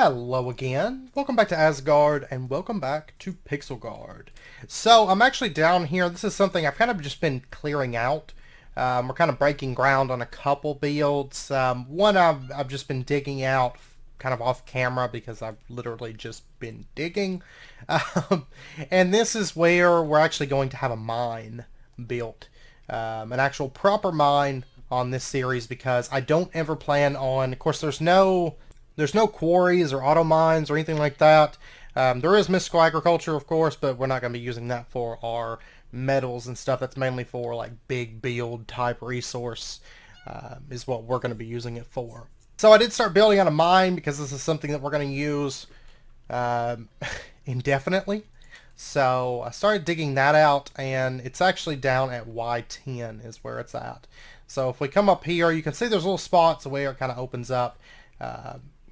Hello again. Welcome back to Asgard and welcome back to Pixelgaard. So I'm actually down here. This is something I've kind of just been clearing out. We're kind of breaking ground on a couple builds. One I've just been digging out kind of off camera because I've literally just been digging. And this is where we're actually going to have a mine built. An actual proper mine on this series because I don't ever plan on, of course there's no quarries or auto mines or anything like that. There is mystical agriculture, of course, but we're not going to be using that for our metals and stuff. That's mainly for like big build type resource is what we're going to be using it for. So I did start building on a mine because this is something that we're going to use indefinitely. So I started digging that out, and it's actually down at Y10 is where it's at. So if we come up here, you can see there's little spots where it kind of opens up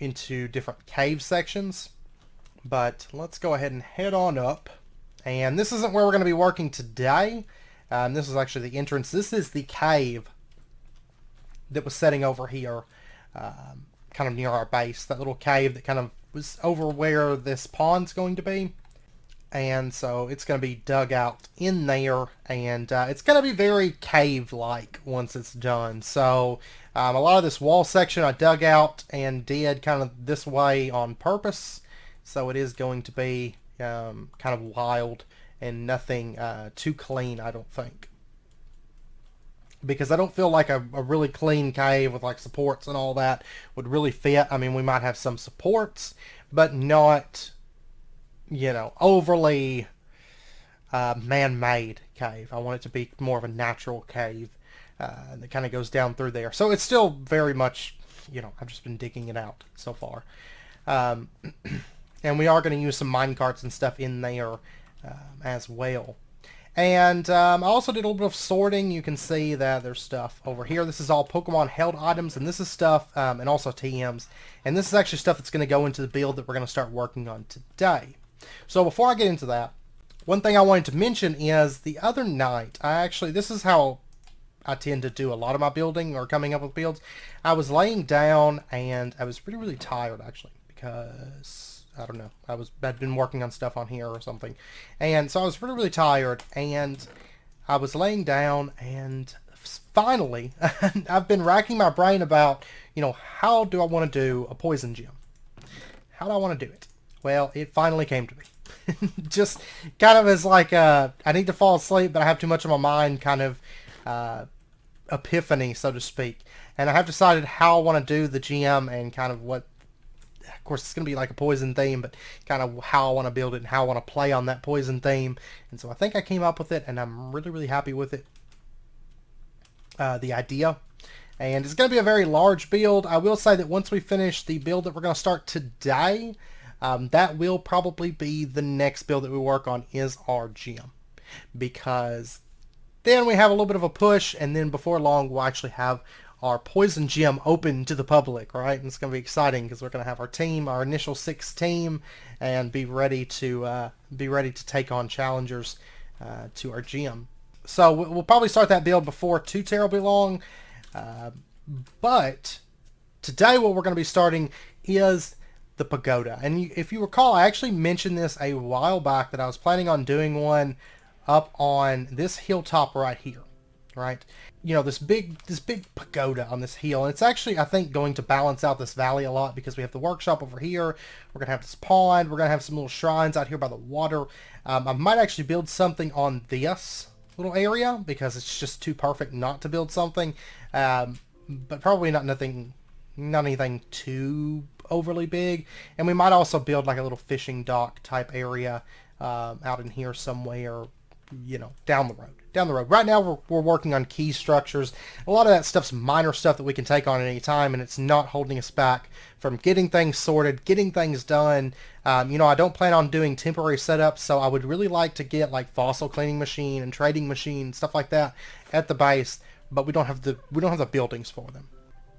into different cave sections. But let's go ahead and head on up. And this isn't where we're going to be working today. This is actually the entrance. This is the cave that was setting over here, kind of near our base. That little cave that kind of was over where this pond's going to be. And so it's going to be dug out in there, and it's going to be very cave-like once it's done. So a lot of this wall section I dug out and did kind of this way on purpose. So it is going to be kind of wild and nothing too clean, I don't think. Because I don't feel like a really clean cave with like supports and all that would really fit. I mean, we might have some supports, but not, you know, overly man-made cave. I want it to be more of a natural cave that kind of goes down through there. So it's still very much, you know, I've just been digging it out so far. And we are going to use some mine carts and stuff in there as well. And I also did a little bit of sorting. You can see that there's stuff over here. This is all Pokemon held items, and this is stuff, and also TMs. And this is actually stuff that's going to go into the build that we're going to start working on today. So before I get into that, one thing I wanted to mention is the other night, this is how I tend to do a lot of my building or coming up with builds. I was laying down and I was really tired actually because, I don't know, I'd been working on stuff on here or something. And so I was really tired, and I was laying down, and finally, I've been racking my brain about, you know, how do I want to do a poison gym? How do I want to do it? Well, it finally came to me. Just kind of as like I need to fall asleep, but I have too much on my mind kind of epiphany, so to speak. And I have decided how I want to do the gym and kind of what, of course, it's going to be like a poison theme, but kind of how I want to build it and how I want to play on that poison theme. And so I think I came up with it, and I'm really happy with it. The idea. And it's going to be a very large build. I will say that once we finish the build that we're going to start today, that will probably be the next build that we work on is our gym. Because then we have a little bit of a push, and then before long we'll actually have our poison gym open to the public, right? And it's going to be exciting because we're going to have our team, our initial 6 team, and be ready to take on challengers to our gym. So we'll probably start that build before too terribly long. But today what we're going to be starting is the Pagoda. And if you recall, I actually mentioned this a while back that I was planning on doing one up on this hilltop right here, right? You know, this big pagoda on this hill. And it's actually, I think, going to balance out this valley a lot because we have the workshop over here. We're going to have this pond. We're going to have some little shrines out here by the water. I might actually build something on this little area because it's just too perfect not to build something. But probably not anything too overly big. And we might also build like a little fishing dock type area out in here somewhere, you know, down the road. Right now we're working on key structures. A lot of that stuff's minor stuff that we can take on at any time, and it's not holding us back from getting things sorted, getting things done. You know, I don't plan on doing temporary setups, so I would really like to get like fossil cleaning machine and trading machine, stuff like that at the base, but we don't have the buildings for them.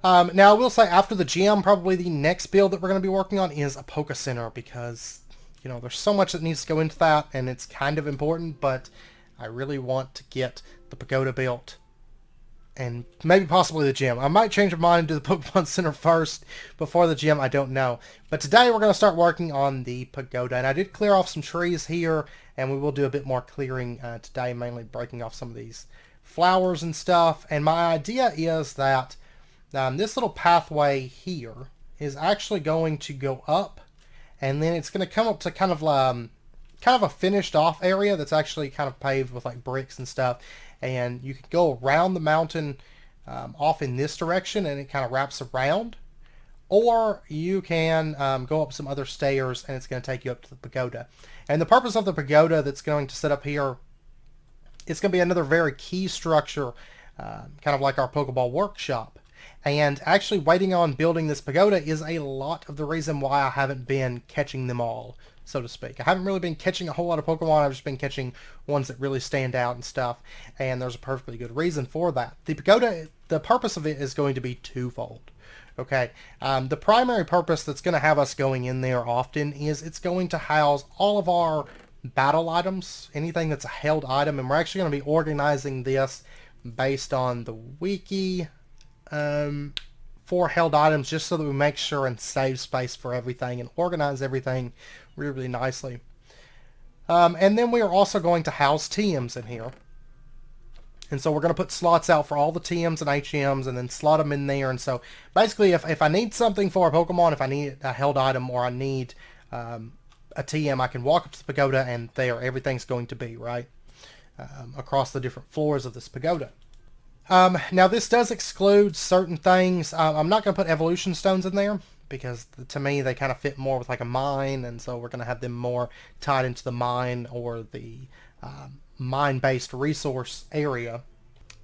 Now I will say after the gym, probably the next build that we're going to be working on is a Poke Center because, you know, there's so much that needs to go into that, and it's kind of important, but I really want to get the Pagoda built and maybe possibly the gym. I might change my mind and do the Pokemon Center first before the gym. I don't know. But today we're going to start working on the Pagoda. And I did clear off some trees here, and we will do a bit more clearing today, mainly breaking off some of these flowers and stuff. And my idea is that this little pathway here is actually going to go up, and then it's going to come up to kind of a finished off area that's actually kind of paved with like bricks and stuff. And you can go around the mountain off in this direction, and it kind of wraps around. Or you can go up some other stairs, and it's going to take you up to the pagoda. And the purpose of the pagoda that's going to sit up here, it's going to be another very key structure, kind of like our Pokeball workshop. And actually waiting on building this pagoda is a lot of the reason why I haven't been catching them all, so to speak. I haven't really been catching a whole lot of Pokemon. I've just been catching ones that really stand out and stuff. And there's a perfectly good reason for that. The pagoda, the purpose of it is going to be twofold. Okay, the primary purpose that's going to have us going in there often is it's going to house all of our battle items, anything that's a held item. And we're actually going to be organizing this based on the wiki for held items, just so that we make sure and save space for everything and organize everything really, really nicely. And then we are also going to house TMs in here. And so we're going to put slots out for all the TMs and HMs and then slot them in there. And so basically if I need something for a Pokemon, if I need a held item or I need a TM, I can walk up to the pagoda and there everything's going to be, right? Across the different floors of this pagoda. Now this does exclude certain things. I'm not going to put evolution stones in there because to me they kind of fit more with like a mine, and so we're going to have them more tied into the mine or the mine-based resource area.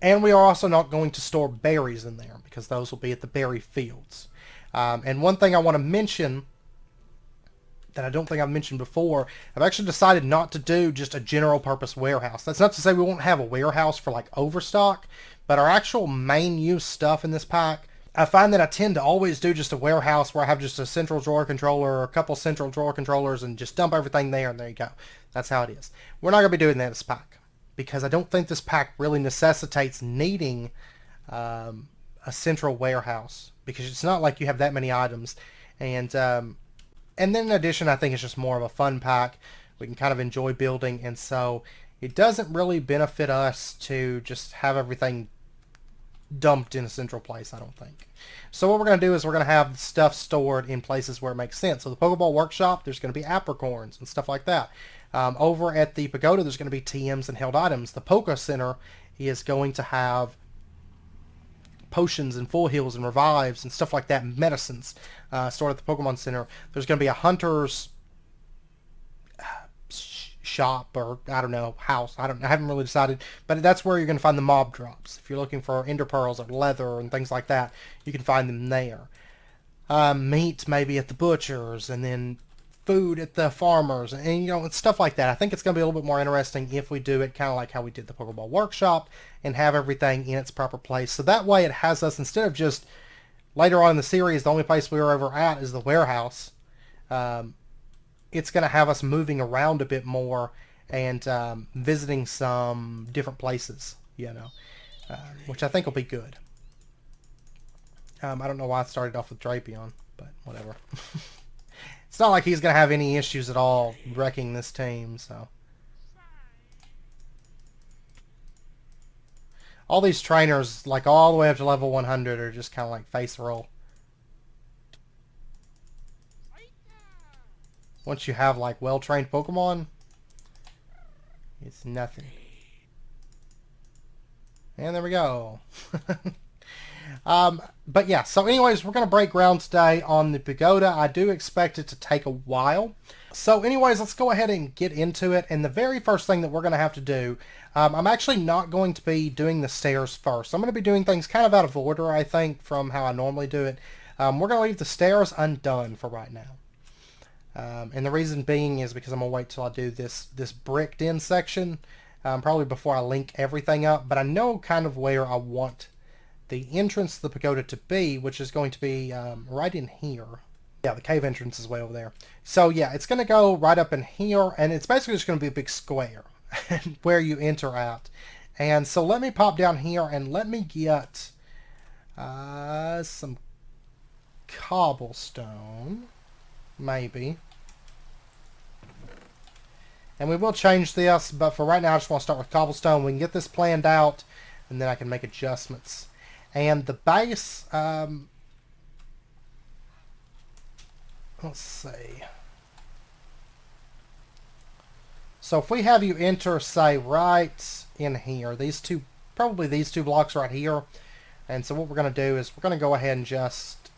And we are also not going to store berries in there because those will be at the berry fields. And one thing I want to mention that I don't think I've mentioned before, I've actually decided not to do just a general purpose warehouse. That's not to say we won't have a warehouse for like overstock, but our actual main use stuff in this pack, I find that I tend to always do just a warehouse where I have just a central drawer controller or a couple central drawer controllers and just dump everything there, and there you go. That's how it is. We're not going to be doing that in this pack because I don't think this pack really necessitates needing a central warehouse because it's not like you have that many items. And then in addition, I think it's just more of a fun pack. We can kind of enjoy building, and so it doesn't really benefit us to just have everything dumped in a central place, I don't think. So what we're going to do is we're going to have stuff stored in places where it makes sense. So the Pokeball Workshop, there's going to be apricorns and stuff like that. Over at the Pagoda, there's going to be TMs and held items. The Poke Center is going to have potions and full heals and revives and stuff like that, and medicines stored at the Pokemon Center. There's going to be a hunter's shop, or I don't know, house. I haven't really decided, but that's where you're going to find the mob drops. If you're looking for ender pearls or leather and things like that, you can find them there. Meat maybe at the butcher's, and then food at the farmers, and you know, stuff like that. I think it's going to be a little bit more interesting if we do it kind of like how we did the Pokeball Workshop and have everything in its proper place. So that way it has us, instead of just later on in the series, the only place we were ever at is the warehouse. It's going to have us moving around a bit more and visiting some different places, you know, which I think will be good. I don't know why I started off with Drapion, but whatever. It's not like he's going to have any issues at all wrecking this team, so. All these trainers, like all the way up to level 100, are just kind of like face roll. Once you have like well-trained Pokemon, it's nothing. And there we go. But yeah, so anyways, we're going to break ground today on the Pagoda. I do expect it to take a while. So anyways, let's go ahead and get into it. And the very first thing that we're going to have to do, I'm actually not going to be doing the stairs first. I'm going to be doing things kind of out of order, I think, from how I normally do it. We're going to leave the stairs undone for right now. And the reason being is because I'm going to wait till I do this bricked in section, probably before I link everything up. But I know kind of where I want the entrance to the pagoda to be, which is going to be right in here. Yeah, the cave entrance is way over there. So yeah, it's going to go right up in here, and it's basically just going to be a big square where you enter at. And so let me pop down here and let me get some cobblestone, maybe. And we will change this, but for right now I just want to start with cobblestone. We can get this planned out, and then I can make adjustments. And the base, let's see. So if we have you enter, say, right in here, these two, probably these two blocks right here. And so what we're going to do is we're going to go ahead and just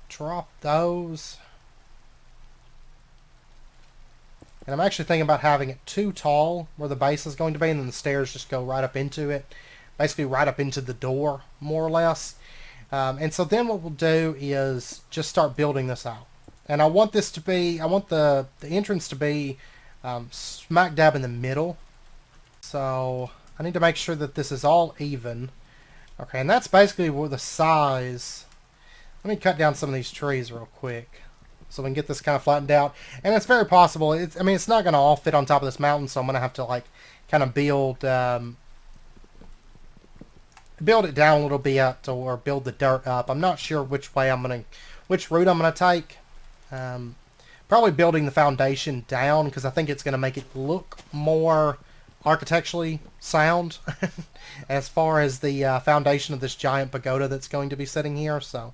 drop those. And I'm actually thinking about having it too tall where the base is going to be, and then the stairs just go right up into it. Basically right up into the door, more or less. And so then what we'll do is just start building this out. And I want this to be, I want the entrance to be smack dab in the middle. So I need to make sure that this is all even. Okay, and that's basically where the size. Let me cut down some of these trees real quick so we can get this kind of flattened out. And it's very possible. I mean, it's not going to all fit on top of this mountain, so I'm going to have to like kind of build it down a little bit or build the dirt up. I'm not sure which route I'm going to take. Probably building the foundation down because I think it's going to make it look more architecturally sound as far as the foundation of this giant pagoda that's going to be sitting here. So,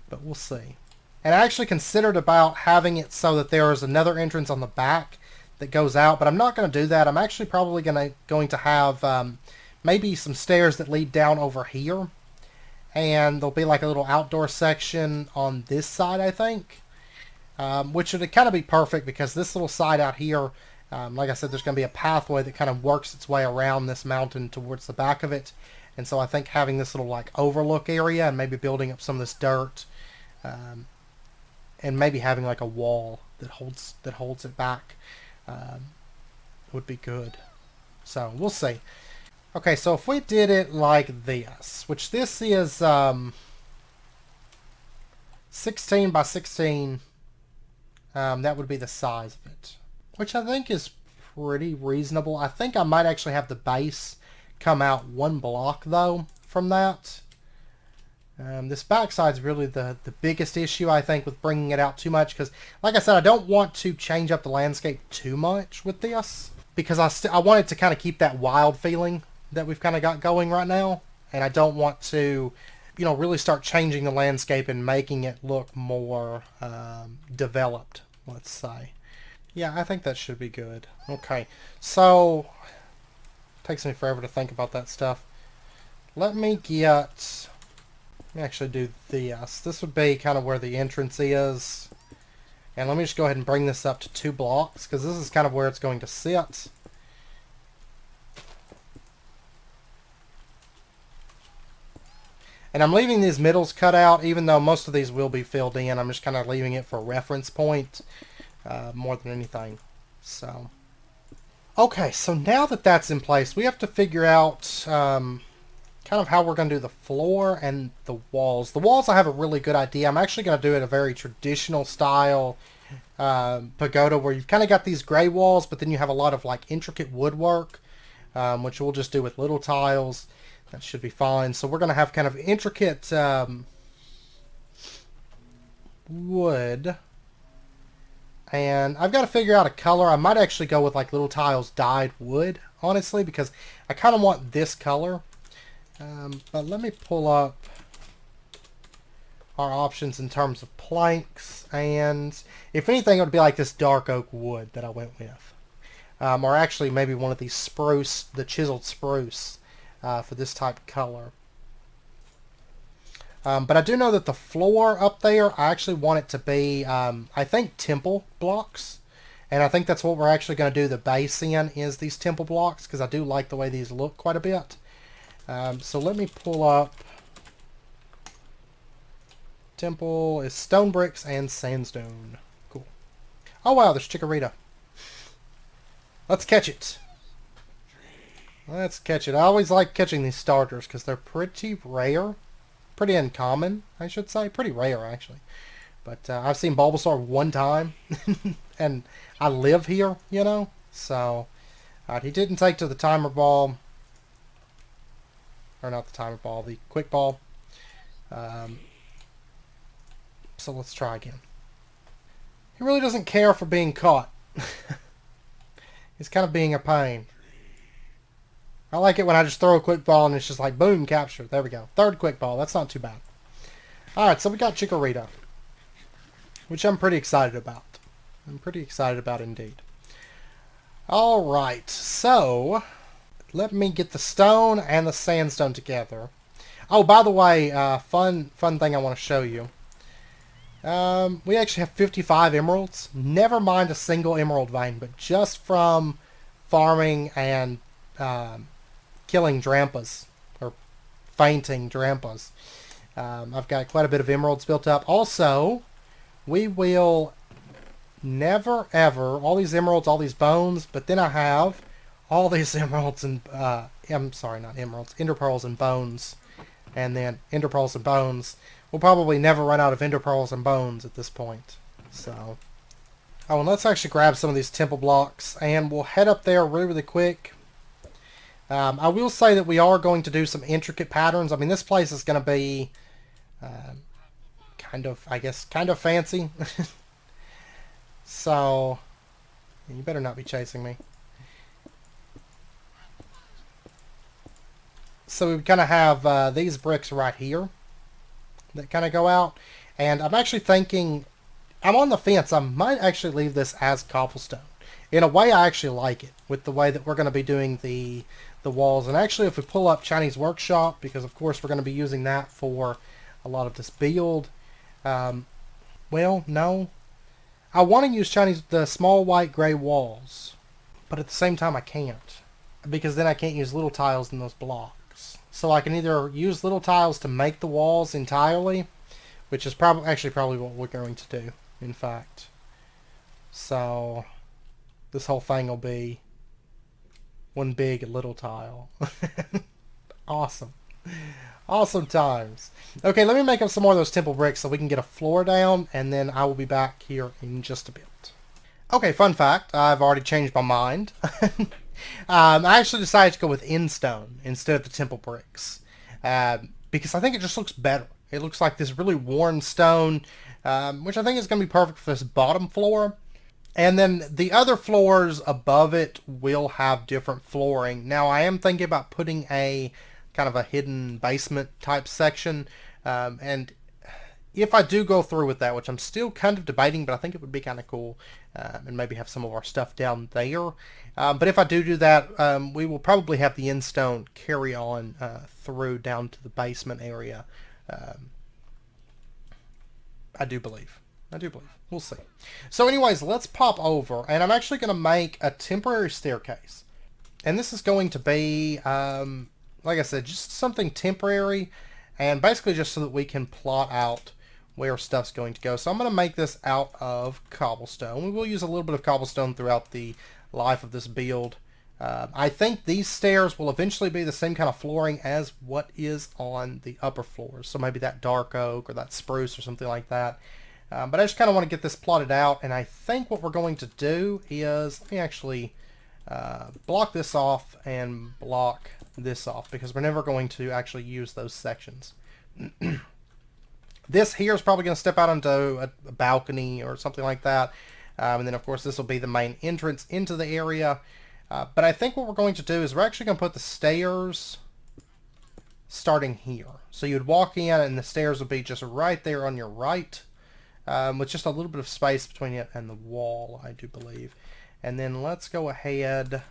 but we'll see. And I actually considered about having it so that there is another entrance on the back that goes out, but I'm not going to do that. I'm actually probably going to have maybe some stairs that lead down over here, and there'll be like a little outdoor section on this side, I think, which would kind of be perfect because this little side out here, like I said, there's going to be a pathway that kind of works its way around this mountain towards the back of it. And so I think having this little like overlook area and maybe building up some of this dirt, and maybe having like a wall that holds it back, would be good. So we'll see. Okay, so if we did it like this, which this is 16 by 16, that would be the size of it, which I think is pretty reasonable. I think I might actually have the base come out one block, though, from that. This backside is really the biggest issue, I think, with bringing it out too much, because, like I said, I don't want to change up the landscape too much with this, because I want it to kind of keep that wild feeling that we've kind of got going right now, and I don't want to, you know, really start changing the landscape and making it look more developed, let's say. Yeah, I think that should be good. Okay, so it takes me forever to think about that stuff. Let me actually do this. This would be kind of where the entrance is. And let me just go ahead and bring this up to 2 blocks, because this is kind of where it's going to sit. And I'm leaving these middles cut out, even though most of these will be filled in. I'm just kind of leaving it for a reference point more than anything. So, okay, so now that that's in place, we have to figure out kind of how we're going to do the floor and the walls. The walls, I have a really good idea. I'm actually going to do it a very traditional style pagoda, where you've kind of got these gray walls, but then you have a lot of like intricate woodwork, which we'll just do with little tiles. That should be fine. So we're going to have kind of intricate wood. And I've got to figure out a color. I might actually go with like little tiles dyed wood, honestly, because I kind of want this color. But let me pull up our options in terms of planks. And if anything, it would be like this dark oak wood that I went with. Or actually maybe one of these spruce, the chiseled spruce. For this type of color. But I do know that the floor up there, I actually want it to be, I think, temple blocks. And I think that's what we're actually going to do the base in, is these temple blocks, because I do like the way these look quite a bit. So let me pull up. Temple is stone bricks and sandstone. Cool. Oh wow, there's Chikorita. Let's catch it. Let's catch it. I always like catching these starters because they're pretty rare. Pretty uncommon, I should say. Pretty rare, actually. But I've seen Bulbasaur one time. And I live here, you know. So, he didn't take to the timer ball. or not the timer ball, the quick ball. So let's try again. He really doesn't care for being caught. He's kind of being a pain. I like it when I just throw a quick ball and it's just like, boom, capture. There we go. Third quick ball. That's not too bad. Alright, so we got Chikorita, which I'm pretty excited about. I'm pretty excited about indeed. Alright, so let me get the stone and the sandstone together. Oh, by the way, fun thing I want to show you. We actually have 55 emeralds. Never mind a single emerald vein, but just from farming and killing Drampas, or fainting Drampas. I've got quite a bit of emeralds built up. Also, we will never ever, all these emeralds, all these bones, but then I have all these emeralds and, I'm sorry, not emeralds, ender pearls and bones. And then ender pearls and bones. We'll probably never run out of ender pearls and bones at this point. So, oh, and let's actually grab some of these temple blocks, and we'll head up there really quick. I will say that we are going to do some intricate patterns. I mean, this place is going to be kind of, I guess, kind of fancy. So, you better not be chasing me. So we kind of have these bricks right here that kind of go out. And I'm actually thinking, I'm on the fence. I might actually leave this as cobblestone. In a way, I actually like it with the way that we're going to be doing the walls. And actually, if we pull up Chinese Workshop, because of course we're going to be using that for a lot of this build. Well, no. I want to use the small white gray walls. But at the same time, I can't. Because then I can't use little tiles in those blocks. So I can either use little tiles to make the walls entirely, which is probably what we're going to do, in fact. So this whole thing will be one big little tile. Awesome. Awesome times. Okay, let me make up some more of those temple bricks so we can get a floor down, and then I will be back here in just a bit. Okay, fun fact, I've already changed my mind. I actually decided to go with Endstone instead of the temple bricks. Because I think it just looks better. It looks like this really worn stone, which I think is going to be perfect for this bottom floor. And then the other floors above it will have different flooring. Now, I am thinking about putting a kind of a hidden basement type section. And if I do go through with that, which I'm still kind of debating, but I think it would be kind of cool, and maybe have some of our stuff down there. But if I do that, we will probably have the Endstone carry on through down to the basement area. I do believe. We'll see. So anyways, let's pop over, and I'm actually going to make a temporary staircase. And this is going to be, like I said, just something temporary, and basically just so that we can plot out where stuff's going to go. So I'm going to make this out of cobblestone. We will use a little bit of cobblestone throughout the life of this build. I think these stairs will eventually be the same kind of flooring as what is on the upper floors. So maybe that dark oak or that spruce or something like that. But I just kind of want to get this plotted out. And I think what we're going to do is, let me actually block this off and block this off, because we're never going to actually use those sections. This here is probably going to step out onto a balcony or something like that. And then, of course, this will be the main entrance into the area. But I think what we're going to do is we're actually going to put the stairs starting here. So you'd walk in and the stairs would be just right there on your right, with just a little bit of space between it and the wall, I do believe. And then let's go ahead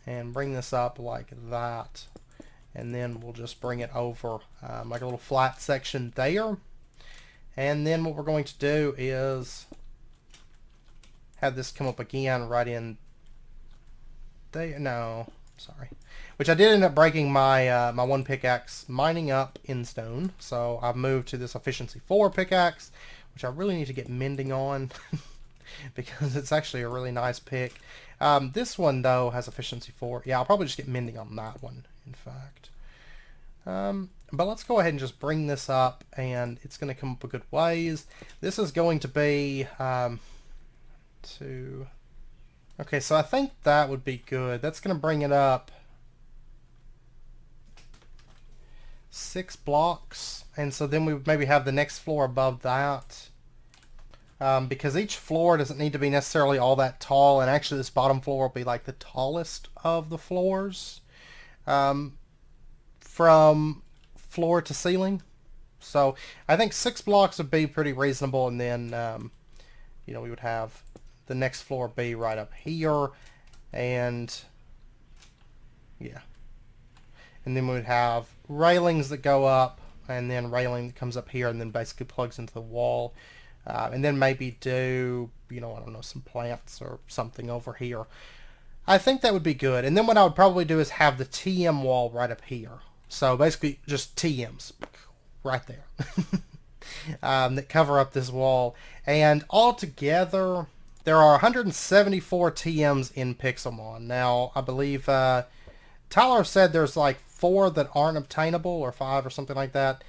and bring this up like that. And then we'll just bring it over like a little flat section there. And then what we're going to do is have this come up again right in there. No, sorry. Which I did end up breaking my my one pickaxe mining up in stone. So I've moved to this efficiency 4 pickaxe, which I really need to get mending on because it's actually a really nice pick. This one though has efficiency 4. Yeah, I'll probably just get mending on that one, in fact. But let's go ahead and just bring this up, and it's going to come up a good ways. This is going to be okay, so I think that would be good. That's going to bring it up 6 blocks, and so then we would maybe have the next floor above that. Because each floor doesn't need to be necessarily all that tall, and actually this bottom floor will be like the tallest of the floors from floor to ceiling. So I think 6 blocks would be pretty reasonable, and then you know, we would have the next floor be right up here, and yeah, and then we would have railings that go up, and then railing that comes up here and then basically plugs into the wall. And then maybe do, you know, I don't know, some plants or something over here. I think that would be good. And then what I would probably do is have the TM wall right up here. So basically just TMs right there that cover up this wall. And altogether, there are 174 TMs in Pixelmon. Now, I believe Tyler said there's like 4 that aren't obtainable, or 5 or something like that,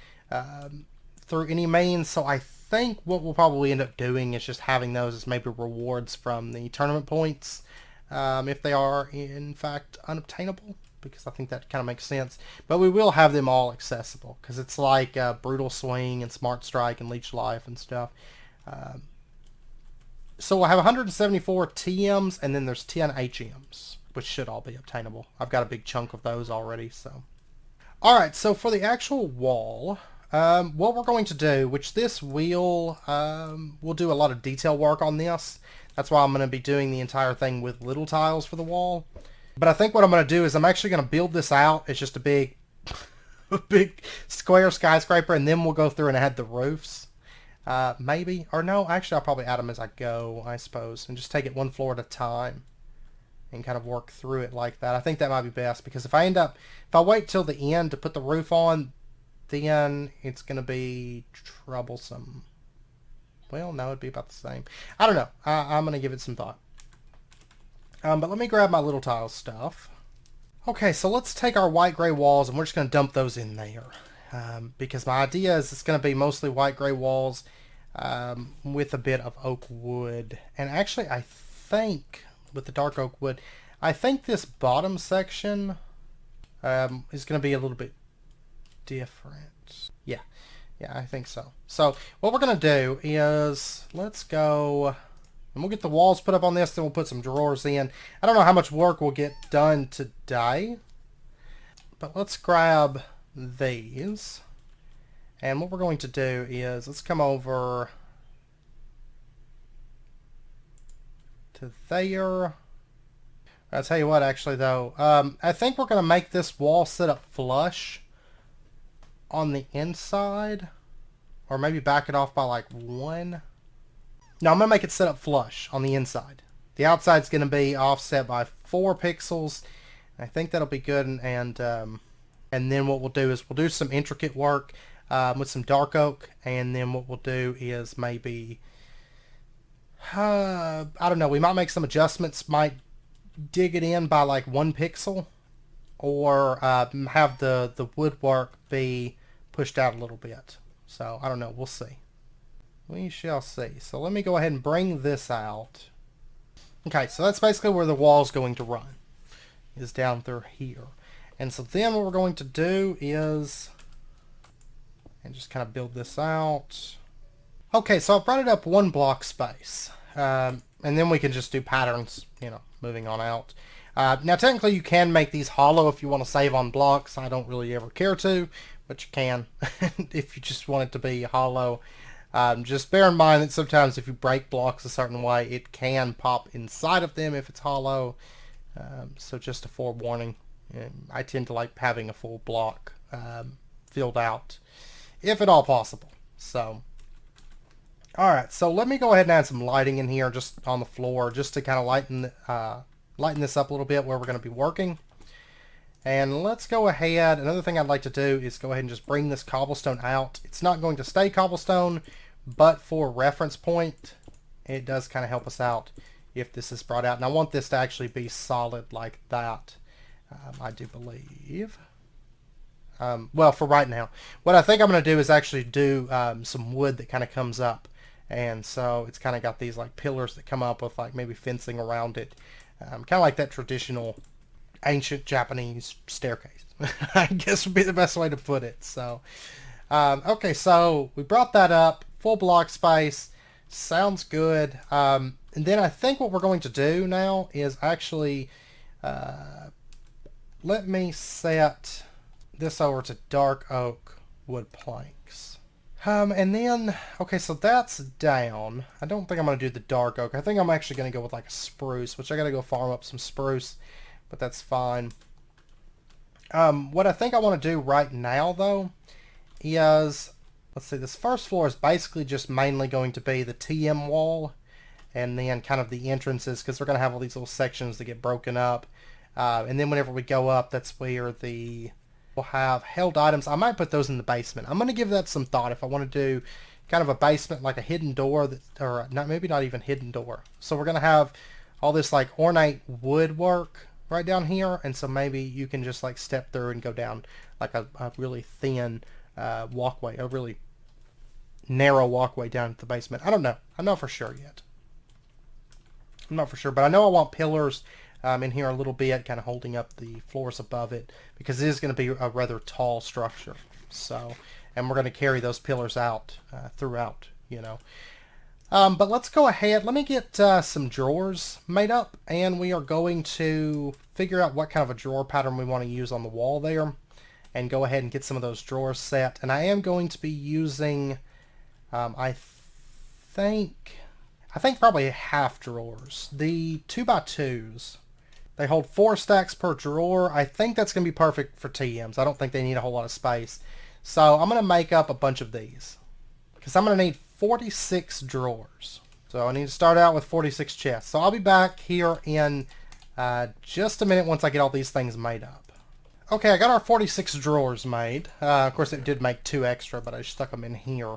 through any means. So I think what we'll probably end up doing is just having those as maybe rewards from the tournament points, if they are in fact unobtainable, because I think that kind of makes sense. But we will have them all accessible, because it's like Brutal Swing and Smart Strike and Leech Life and stuff. So we'll have 174 TMs, and then there's 10 HMs, which should all be obtainable. I've got a big chunk of those already. So, alright, so for the actual wall, what we're going to do, which this we'll do a lot of detail work on this. That's why I'm going to be doing the entire thing with little tiles for the wall. But I think what I'm going to do is I'm actually going to build this out. It's just a big, a big square skyscraper, and then we'll go through and add the roofs. Maybe, or no, actually I'll probably add them as I go, I suppose, and just take it one floor at a time and kind of work through it like that. I think that might be best, because if I wait till the end to put the roof on, then it's going to be troublesome. Well, no, it'd be about the same. I don't know. I'm going to give it some thought. But let me grab my little tile stuff. Okay, so let's take our white-gray walls, and we're just going to dump those in there. Because my idea is it's going to be mostly white-gray walls with a bit of oak wood. And actually, I think, with the dark oak wood, I think this bottom section is going to be a little bit different. Yeah, I think so. So what we're gonna do is let's go, and we'll get the walls put up on this, then we'll put some drawers in. I don't know how much work we'll get done today, but let's grab these, and what we're going to do is let's come over to there. I'll tell you what, actually though, I think we're gonna make this wall sit up flush on the inside, or maybe back it off by like 1. No, I'm going to make it set up flush on the inside. The outside's going to be offset by 4 pixels. I think that'll be good, and then what we'll do is we'll do some intricate work with some dark oak, and then what we'll do is maybe, I don't know, we might make some adjustments, might dig it in by like 1 pixel, or have the woodwork be pushed out a little bit. So I don't know, we'll see. We shall see. So let me go ahead and bring this out. Okay, so that's basically where the wall's going to run, is down through here. And so then what we're going to do is, and just kind of build this out. Okay, so I've brought it up 1 block space. And then we can just do patterns, you know, moving on out. Now technically you can make these hollow if you want to save on blocks. I don't really ever care to, but you can if you just want it to be hollow. Just bear in mind that sometimes if you break blocks a certain way, it can pop inside of them if it's hollow. So just a forewarning. I tend to like having a full block filled out, if at all possible. So, alright, so let me go ahead and add some lighting in here just on the floor, just to kind of lighten this up a little bit where we're going to be working. And let's go ahead, another thing I'd like to do is go ahead and just bring this cobblestone out. It's not going to stay cobblestone, but for reference point, it does kind of help us out if this is brought out. And I want this to actually be solid like that, I do believe. Well, for right now. What I think I'm going to do is actually do some wood that kind of comes up. And so it's kind of got these like pillars that come up with like maybe fencing around it. Kind of like that traditional ancient Japanese staircase. I guess would be the best way to put it. So, okay, so we brought that up. Full block space. Sounds good. And then I think what we're going to do now is actually, let me set this over to dark oak wood planks. And then, okay, so that's down. I don't think I'm going to do the dark oak. I think I'm actually going to go with like a spruce, which I got to go farm up some spruce, but that's fine. What I think I want to do right now, though, is, let's see, this first floor is basically just mainly going to be the TM wall, and then kind of the entrances, because we're going to have all these little sections that get broken up. And then whenever we go up, that's where we'll have held items. I might put those in the basement. I'm going to give that some thought if I want to do kind of a basement, like a hidden door, or not, maybe not even hidden door. So we're going to have all this like ornate woodwork right down here, and so maybe you can just like step through and go down like a really thin walkway, a really narrow walkway down to the basement. I don't know. I'm not for sure yet. I'm not for sure, but I know I want pillars in here a little bit, kind of holding up the floors above it, because it is going to be a rather tall structure. So, and we're going to carry those pillars out throughout, you know. But let's go ahead. Let me get some drawers made up, and we are going to figure out what kind of a drawer pattern we want to use on the wall there, and go ahead and get some of those drawers set. And I am going to be using, I think probably half drawers. The 2x2s. They hold 4 stacks per drawer. I think that's going to be perfect for TMs. I don't think they need a whole lot of space. So I'm going to make up a bunch of these, because I'm going to need 46 drawers. So I need to start out with 46 chests. So I'll be back here in just a minute once I get all these things made up. Okay, I got our 46 drawers made. Of course, it did make 2 extra, but I stuck them in here.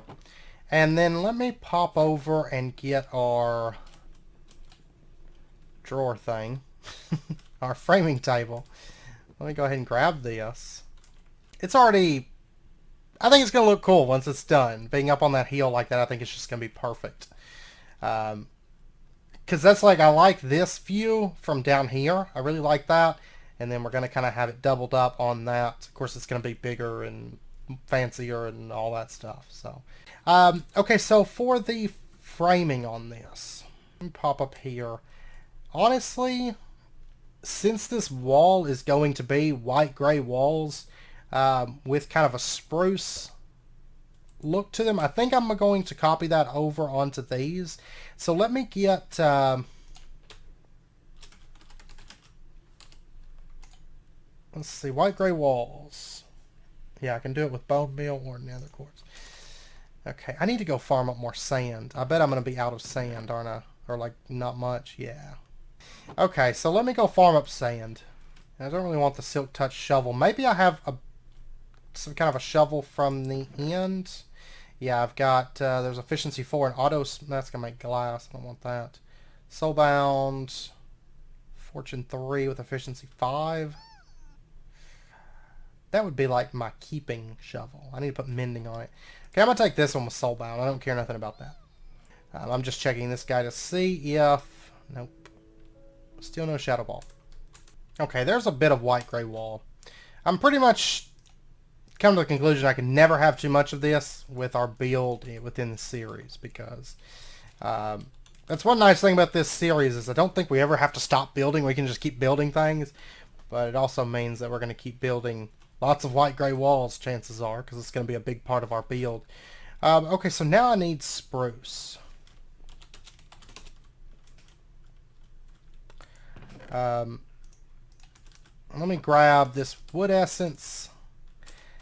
And then let me pop over and get our drawer thing. Our framing table. Let me go ahead and grab this. It's already... I think it's going to look cool once it's done. Being up on that hill like that, I think it's just going to be perfect. Because that's like, I like this view from down here. I really like that. And then we're going to kind of have it doubled up on that. Of course, it's going to be bigger and fancier and all that stuff. So, okay, so for the framing on this, let me pop up here. Honestly, since this wall is going to be white gray walls with kind of a spruce look to them, I think I'm going to copy that over onto these. So let me get let's see, white gray walls. Yeah, I can do it with bone meal or nether quartz. Okay, I need to go farm up more sand. I bet I'm going to be out of sand, aren't I? Or like not much. Yeah. Okay, so let me go farm up sand. I don't really want the silk touch shovel. Maybe I have some kind of a shovel from the end. Yeah, I've got, there's efficiency 4 and auto, that's going to make glass. I don't want that. Soulbound, fortune 3 with efficiency 5. That would be like my keeping shovel. I need to put mending on it. Okay, I'm going to take this one with soulbound. I don't care nothing about that. I'm just checking this guy to see if... Nope. Still no shadow ball. Okay, there's a bit of white gray wall. I'm pretty much come to the conclusion I can never have too much of this with our build within the series, because that's one nice thing about this series is I don't think we ever have to stop building. We can just keep building things, but it also means that we're going to keep building lots of white gray walls, chances are, because it's going to be a big part of our build. Okay, so now I need spruce. Let me grab this wood essence,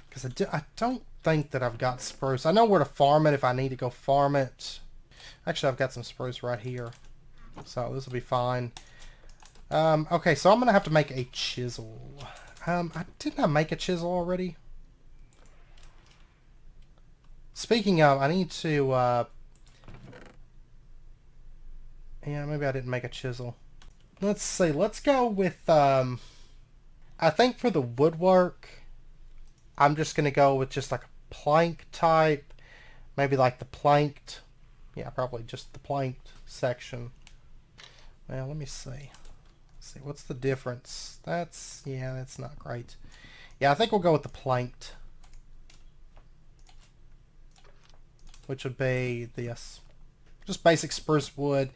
because I don't think that I've got spruce. I know where to farm it if I need to go farm it. Actually, I've got some spruce right here, so this will be fine. Okay, so I'm going to have to make a chisel. Didn't I make a chisel already? Speaking of, I need to... yeah, maybe I didn't make a chisel. Let's see. Let's go with... I think for the woodwork, I'm just going to go with just like a plank type. Maybe like the planked. Yeah, probably just the planked section. Well, let me see. see, what's the difference? Yeah, that's not great. Yeah, I think we'll go with the planked, which would be this. Just basic spruce wood.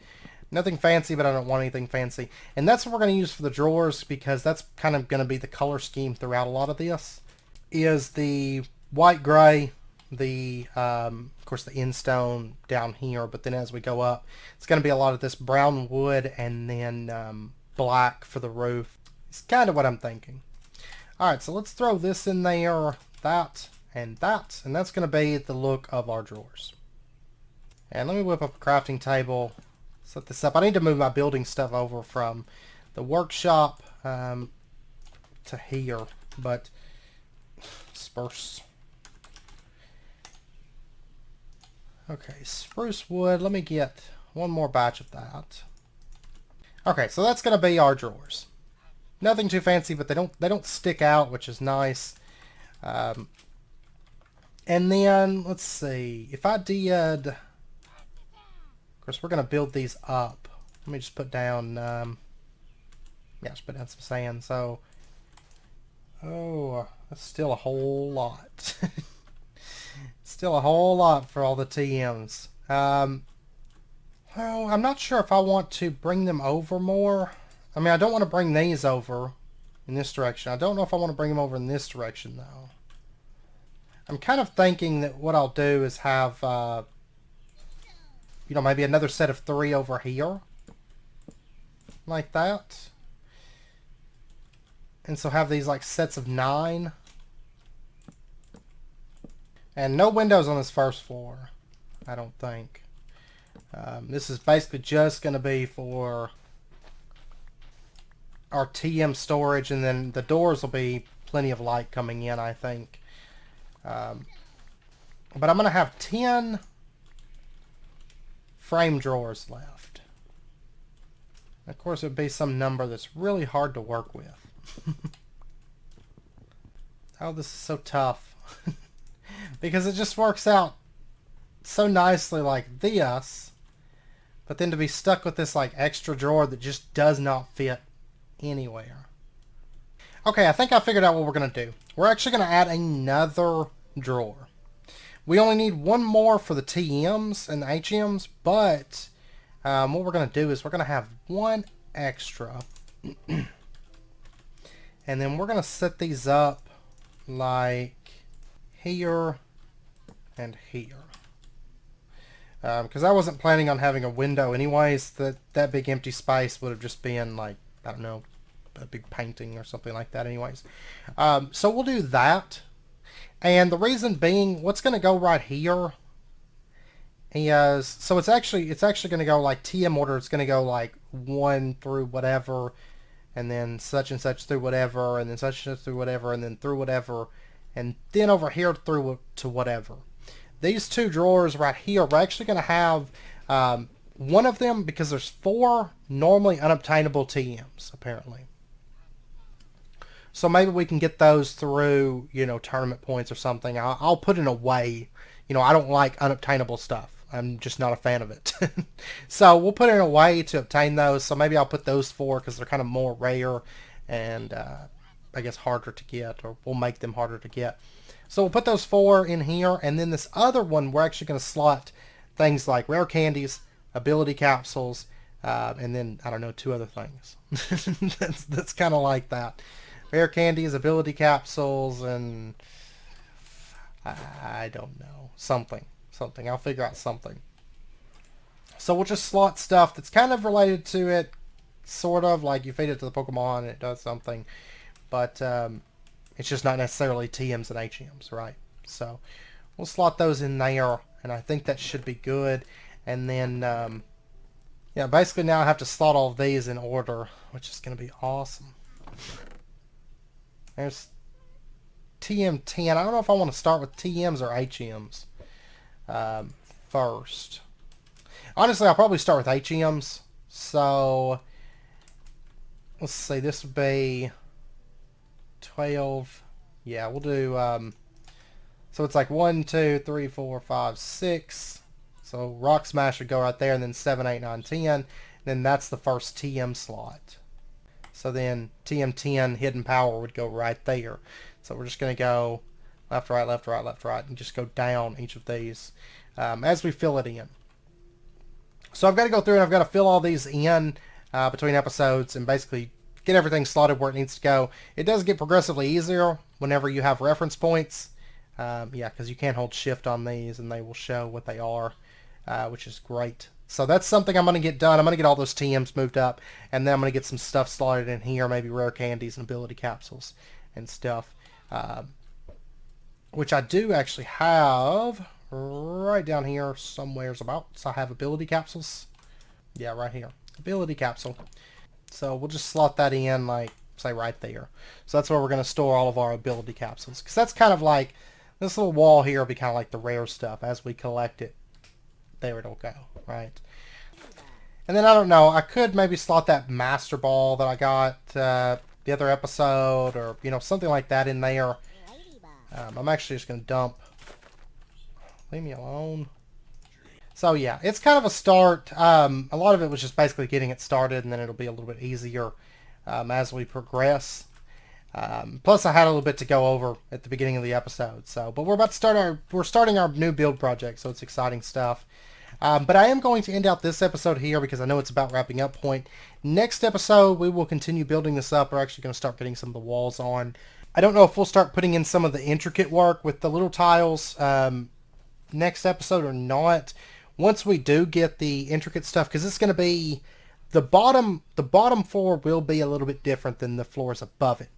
Nothing fancy, but I don't want anything fancy. And that's what we're going to use for the drawers, because that's kind of going to be the color scheme throughout a lot of this. Is the white gray, of course the end stone down here, but then as we go up, it's going to be a lot of this brown wood and then black for the roof. It's kind of what I'm thinking. Alright, so let's throw this in there, that, and that's going to be the look of our drawers. And let me whip up a crafting table, set this up. I need to move my building stuff over from the workshop to here, but spruce. Okay, spruce wood. Let me get one more batch of that. Okay, so that's going to be our drawers. Nothing too fancy, but they don't stick out, which is nice. And then let's see. If I did, of course, we're going to build these up. Let me just put down. Yeah, just put down some sand. So, oh, that's still a whole lot. Still a whole lot for all the TMs. Well, I'm not sure if I want to bring them over more. I mean, I don't want to bring these over in this direction. I don't know if I want to bring them over in this direction, though. I'm kind of thinking that what I'll do is have, you know, maybe another set of 3 over here. Like that. And so have these like sets of 9. And no windows on this first floor, I don't think. This is basically just going to be for our TM storage, and then the doors will be plenty of light coming in, I think. But I'm going to have 10 frame drawers left. Of course, it would be some number that's really hard to work with. Oh, this is so tough. Because it just works out so nicely like this, but then to be stuck with this like extra drawer that just does not fit anywhere. Okay, I think I figured out what we're going to do. We're actually going to add another drawer. We only need one more for the TMs and the HMs, but what we're going to do is we're going to have one extra. And then we're going to set these up like here and here. Because I wasn't planning on having a window anyways. That big empty space would have just been like, I don't know, a big painting or something like that anyways. So we'll do that. And the reason being, what's going to go right here is, so it's actually going to go like TM order. It's going to go like 1 through whatever, and then such and such through whatever, and then such and such through whatever, and then through whatever, and then over here through to whatever. These 2 drawers right here, we're actually going to have one of them, because there's 4 normally unobtainable TMs, apparently. So maybe we can get those through, you know, tournament points or something. I'll put in a way. You know, I don't like unobtainable stuff. I'm just not a fan of it. So we'll put in a way to obtain those. So maybe I'll put those 4 because they're kind of more rare and I guess harder to get, or we'll make them harder to get. So we'll put those 4 in here, and then this other one we're actually going to slot things like rare candies, ability capsules, and then, I don't know, 2 other things. that's kind of like that. Rare candies, ability capsules, and I don't know. Something. I'll figure out something. So we'll just slot stuff that's kind of related to it, sort of, like you feed it to the Pokemon and it does something. But it's just not necessarily TMs and HMs, right? So we'll slot those in there, and I think that should be good. And then, yeah, basically now I have to slot all of these in order, which is going to be awesome. There's TM10. I don't know if I want to start with TMs or HMs first. Honestly, I'll probably start with HMs. So, let's see. This would be 12. Yeah, we'll do... so it's like 1, 2, 3, 4, 5, 6. So Rock Smash would go right there, and then 7, 8, 9, 10. Then that's the first TM slot. So then TM10 hidden power would go right there. So we're just going to go left, right, left, right, left, right, and just go down each of these as we fill it in. So I've got to go through and I've got to fill all these in between episodes and basically get everything slotted where it needs to go. It does get progressively easier whenever you have reference points. Yeah, because you can hold shift on these and they will show what they are, which is great. So that's something I'm going to get done. I'm going to get all those TMs moved up, and then I'm going to get some stuff slotted in here, maybe rare candies and ability capsules and stuff, which I do actually have right down here somewheres about. So I have ability capsules. Yeah, right here. Ability capsule. So we'll just slot that in, like, say right there. So that's where we're going to store all of our ability capsules. Because that's kind of like, this little wall here will be kind of like the rare stuff. As we collect it, there it'll go, right? And then, I don't know, I could maybe slot that master ball that I got the other episode, or, you know, something like that in there. I'm actually just going to dump. Leave me alone. So yeah, it's kind of a start. A lot of it was just basically getting it started, and then it'll be a little bit easier as we progress. Plus, I had a little bit to go over at the beginning of the episode. So, but we're about to start we're starting our new build project, so it's exciting stuff. But I am going to end out this episode here because I know it's about wrapping up point. Next episode, we will continue building this up. We're actually going to start getting some of the walls on. I don't know if we'll start putting in some of the intricate work with the little tiles next episode or not. Once we do get the intricate stuff, because it's going to be the bottom floor will be a little bit different than the floors above it,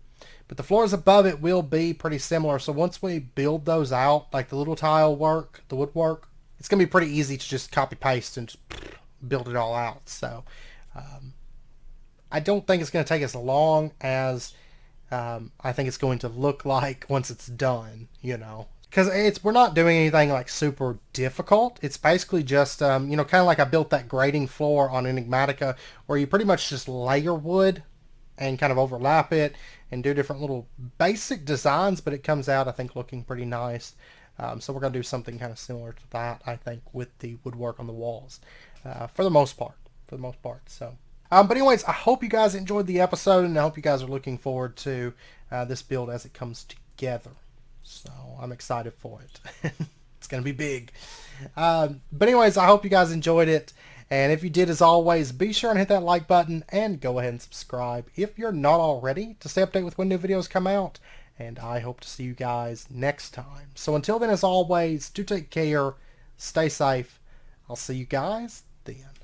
but the floors above it will be pretty similar. So once we build those out, like the little tile work, the woodwork, it's going to be pretty easy to just copy paste and just build it all out. So I don't think it's going to take as long as I think it's going to look like once it's done, you know. Because we're not doing anything like super difficult. It's basically just, you know, kind of like I built that grading floor on Enigmatica, where you pretty much just layer wood and kind of overlap it and do different little basic designs, but it comes out, I think, looking pretty nice. So we're going to do something kind of similar to that, I think, with the woodwork on the walls, for the most part. So, but anyways, I hope you guys enjoyed the episode, and I hope you guys are looking forward to this build as it comes together. So I'm excited for it. It's going to be big. But anyways, I hope you guys enjoyed it. And if you did, as always, be sure and hit that like button and go ahead and subscribe if you're not already, to stay updated with when new videos come out. And I hope to see you guys next time. So until then, as always, do take care, stay safe. I'll see you guys then.